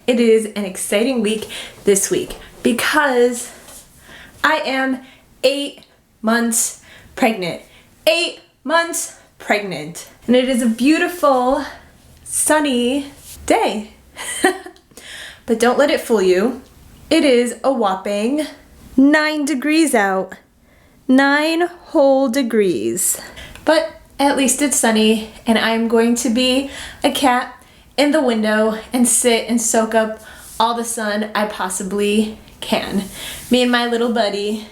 It is an exciting week this week because I am 8 months pregnant. 8 months pregnant. And it is a beautiful, sunny day. But don't let it fool you. It is a whopping 9 degrees out. 9 whole degrees. But at least it's sunny, and I'm going to be a cat in the window and sit and soak up all the sun I possibly can. Me and my little buddy.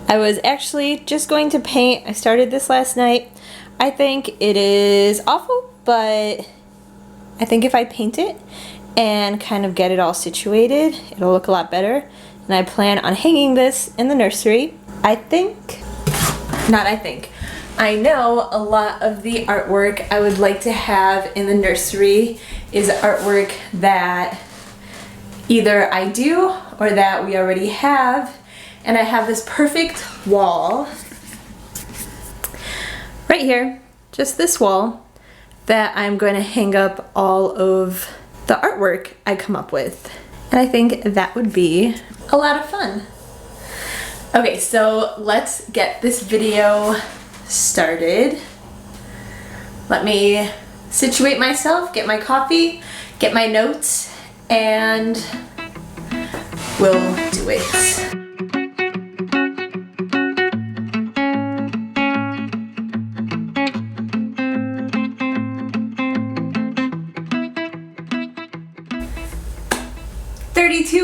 I was actually just going to paint. I started this last night. I think it is awful, but I think if I paint it and kind of get it all situated, it'll look a lot better. And I plan on hanging this in the nursery. I know a lot of the artwork I would like to have in the nursery is artwork that either I do or that we already have. And I have this perfect wall right here, just this wall, that I'm going to hang up all of the artwork I come up with. And I think that would be a lot of fun. Okay, so let's get this video started. Let me situate myself, get my coffee, get my notes, and we'll do it.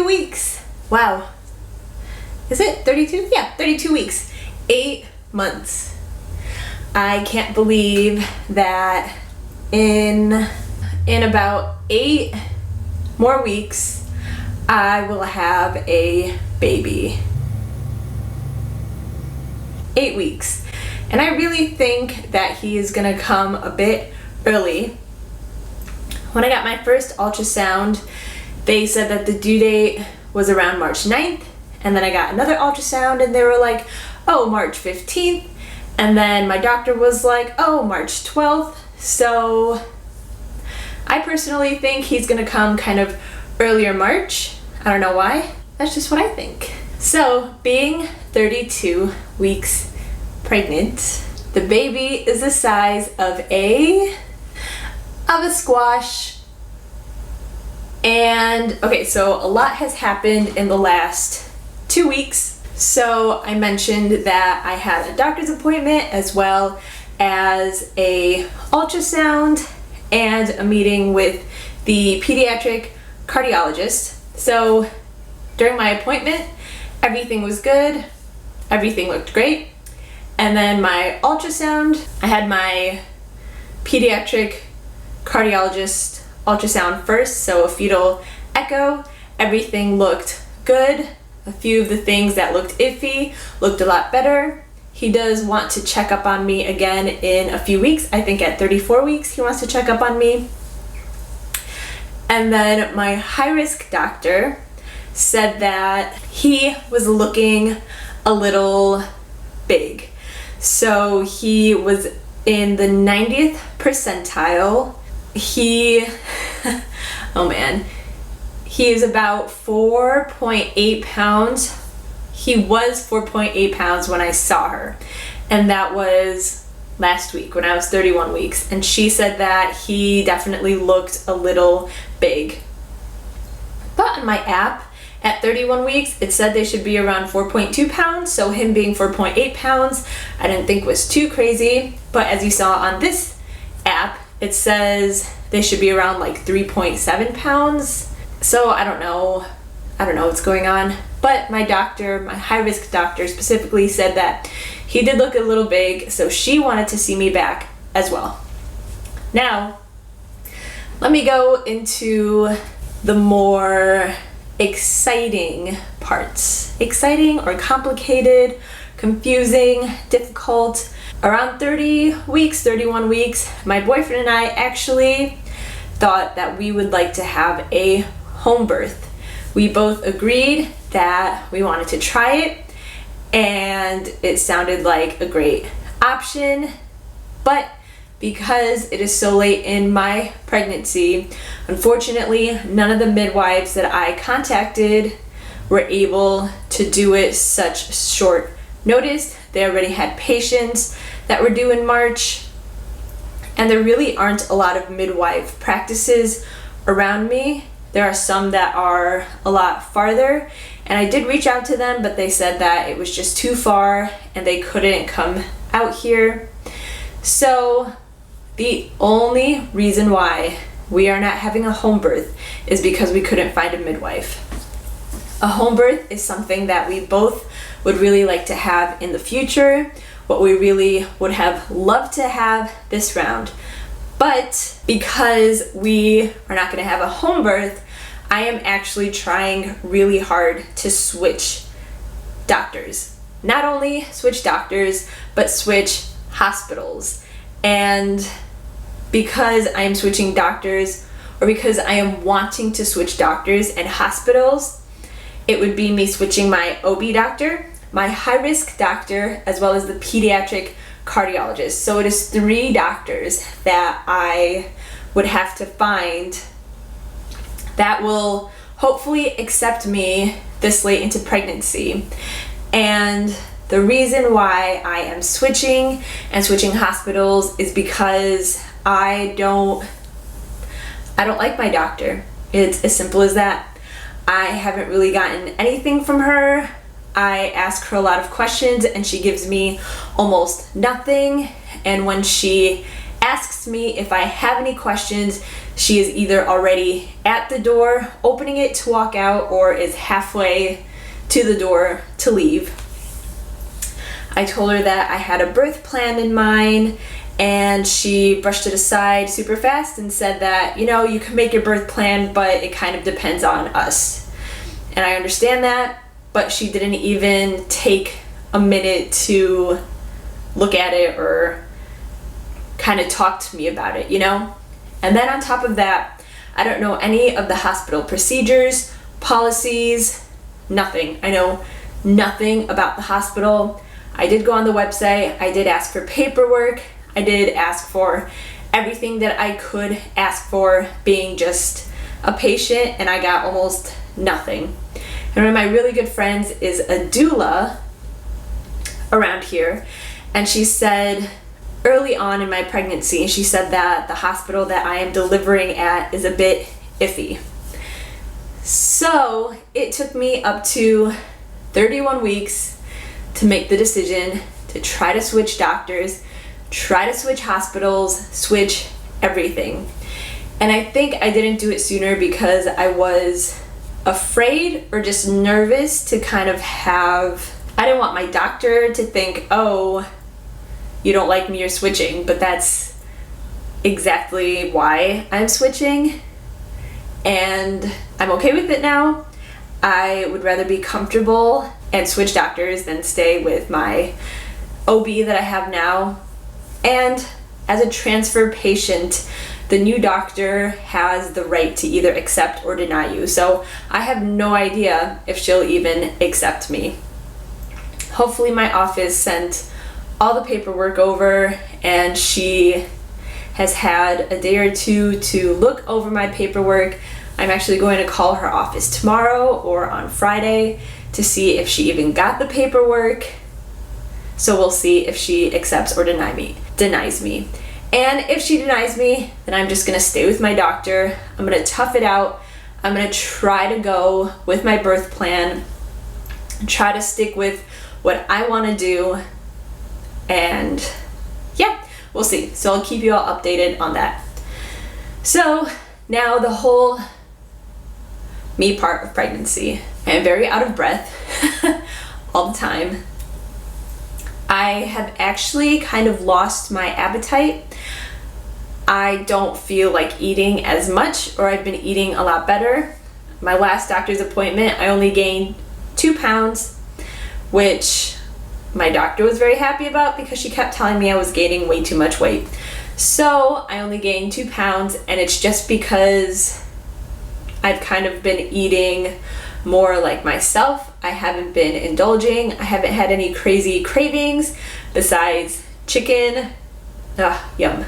Weeks. Wow. Is it 32? Yeah, 32 weeks. 8 months. I can't believe that in about 8 more weeks, I will have a baby. 8 weeks. And I really think that he is gonna come a bit early. When I got my first ultrasound, they said that the due date was around March 9th, and then I got another ultrasound and they were like, oh, March 15th, and then my doctor was like, oh, March 12th. So I personally think he's gonna come kind of earlier March. I don't know why, that's just what I think. So being 32 weeks pregnant, the baby is the size of a squash. And okay, so a lot has happened in the last 2 weeks. So I mentioned that I had a doctor's appointment as well as a ultrasound and a meeting with the pediatric cardiologist. So during my appointment, everything was good. Everything looked great. And then my ultrasound, I had my pediatric cardiologist ultrasound first, so a fetal echo. Everything looked good. A few of the things that looked iffy looked a lot better. He does want to check up on me again in a few weeks. I think at 34 weeks he wants to check up on me. And then my high-risk doctor said that he was looking a little big. So he was in the 90th percentile. Oh man, he is about 4.8 pounds. He was 4.8 pounds when I saw her, and that was last week when I was 31 weeks, and she said that he definitely looked a little big. But on my app at 31 weeks, it said they should be around 4.2 pounds, so him being 4.8 pounds I didn't think was too crazy. But as you saw on this app, it says they should be around like 3.7 pounds. So I don't know what's going on. But my doctor, my high-risk doctor specifically said that he did look a little big, so she wanted to see me back as well. Now, let me go into the more exciting parts. Exciting or complicated, confusing, difficult. Around 30 weeks, 31 weeks, my boyfriend and I actually thought that we would like to have a home birth. We both agreed that we wanted to try it, and it sounded like a great option But because it is so late in my pregnancy, unfortunately, none of the midwives that I contacted were able to do it such short notice. They already had patients that were due in March, and there really aren't a lot of midwife practices around me. There are some that are a lot farther, and I did reach out to them, but they said that it was just too far and they couldn't come out here. So the only reason why we are not having a home birth is because we couldn't find a midwife. A home birth is something that we both would really like to have in the future, what we really would have loved to have this round. But because we are not going to have a home birth, I am actually trying really hard to switch doctors. Not only switch doctors, but switch hospitals. And because I am switching doctors, or because I am wanting to switch doctors and hospitals, it would be me switching my OB doctor, my high-risk doctor, as well as the pediatric cardiologist. So it is 3 doctors that I would have to find that will hopefully accept me this late into pregnancy. And the reason why I am switching hospitals is because I don't like my doctor. It's as simple as that. I haven't really gotten anything from her. I ask her a lot of questions and she gives me almost nothing. And when she asks me if I have any questions, she is either already at the door opening it to walk out or is halfway to the door to leave. I told her that I had a birth plan in mind, and she brushed it aside super fast and said that, you can make your birth plan, but it kind of depends on us. And I understand that, but she didn't even take a minute to look at it or kind of talk to me about it, And then on top of that, I don't know any of the hospital procedures, policies, nothing. I know nothing about the hospital. I did go on the website, I did ask for paperwork, I did ask for everything that I could ask for being just a patient, and I got almost nothing. And one of my really good friends is a doula around here, and she said early on in my pregnancy, she said that the hospital that I am delivering at is a bit iffy. So it took me up to 31 weeks to make the decision to try to switch doctors, try to switch hospitals, switch everything. And I think I didn't do it sooner because I was afraid or just nervous to kind of I didn't want my doctor to think, oh, you don't like me, you're switching, but that's exactly why I'm switching. And I'm okay with it now. I would rather be comfortable and switch doctors than stay with my OB that I have now. And as a transfer patient, the new doctor has the right to either accept or deny you. So I have no idea if she'll even accept me. Hopefully my office sent all the paperwork over and she has had a day or two to look over my paperwork. I'm actually going to call her office tomorrow or on Friday to see if she even got the paperwork. So we'll see if she accepts or denies me. And if she denies me, then I'm just gonna stay with my doctor. I'm gonna tough it out. I'm gonna try to go with my birth plan, try to stick with what I wanna do, and yeah, we'll see. So I'll keep you all updated on that. So now the whole me part of pregnancy. I am very out of breath all the time. I have actually kind of lost my appetite. I don't feel like eating as much, or I've been eating a lot better. My last doctor's appointment, I only gained 2 pounds, which my doctor was very happy about because she kept telling me I was gaining way too much weight. So I only gained 2 pounds, and it's just because I've kind of been eating more like myself. I haven't been indulging. I haven't had any crazy cravings besides chicken Yum.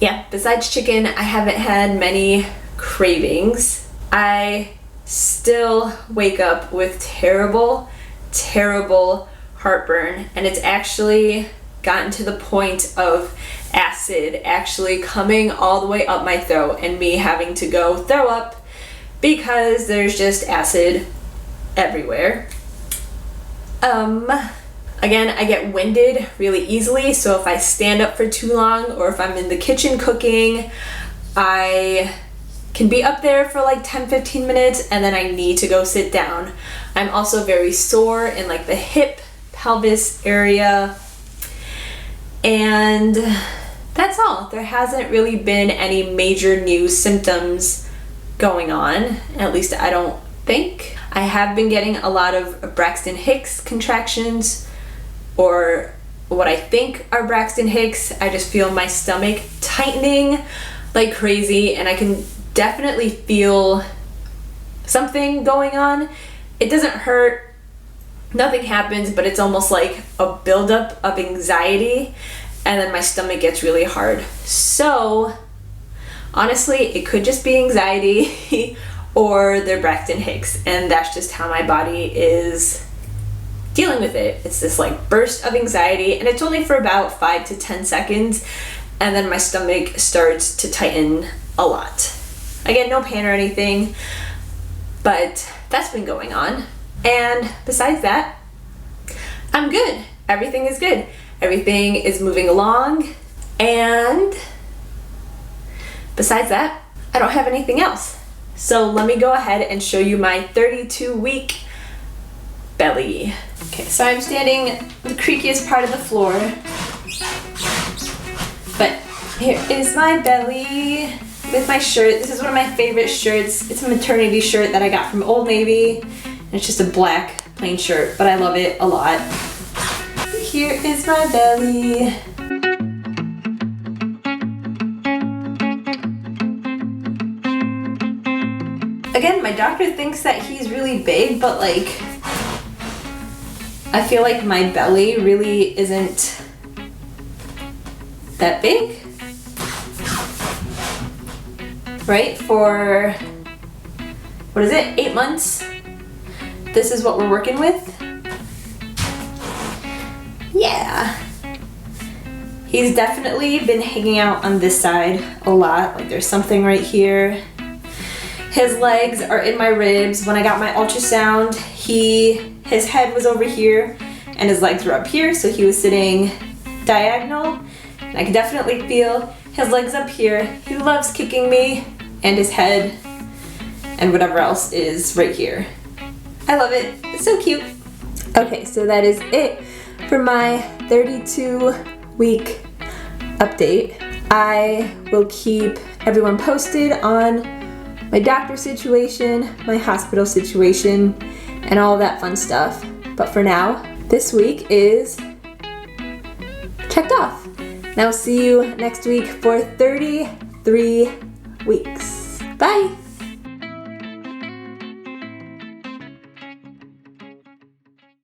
Yeah, besides chicken, I haven't had many cravings. I still wake up with terrible heartburn, and it's actually gotten to the point of acid actually coming all the way up my throat and me having to go throw up because there's just acid everywhere. Again, I get winded really easily, so if I stand up for too long or if I'm in the kitchen cooking, I can be up there for like 10-15 minutes and then I need to go sit down. I'm also very sore in like the hip, pelvis area, and that's all. There hasn't really been any major new symptoms going on, at least I don't think. I have been getting a lot of Braxton Hicks contractions, or what I think are Braxton Hicks. I just feel my stomach tightening like crazy, and I can definitely feel something going on. It doesn't hurt, nothing happens, but it's almost like a buildup of anxiety, and then my stomach gets really hard. So honestly, it could just be anxiety or the Braxton Hicks, and that's just how my body is dealing with it. It's this like burst of anxiety, and it's only for about 5 to 10 seconds, and then my stomach starts to tighten a lot. Again, no pain or anything, but that's been going on. And besides that, I'm good. Everything is good. Everything is moving along, and besides that, I don't have anything else. So let me go ahead and show you my 32-week belly. Okay, so I'm standing the creakiest part of the floor, but here is my belly with my shirt. This is one of my favorite shirts. It's a maternity shirt that I got from Old Navy, and it's just a black plain shirt, but I love it a lot. Here is my belly. Again, my doctor thinks that he's really big, but like, I feel like my belly really isn't that big, right? For, what is it, 8 months? This is what we're working with. Yeah. He's definitely been hanging out on this side a lot. Like there's something right here. His legs are in my ribs. When I got my ultrasound, his head was over here and his legs were up here, so he was sitting diagonal. And I could definitely feel his legs up here. He loves kicking me, and his head and whatever else is right here. I love it. It's so cute. Okay, so that is it for my 32-week update. I will keep everyone posted on my doctor situation, my hospital situation, and all that fun stuff. But for now, this week is checked off. Now see you next week for 33 weeks. Bye!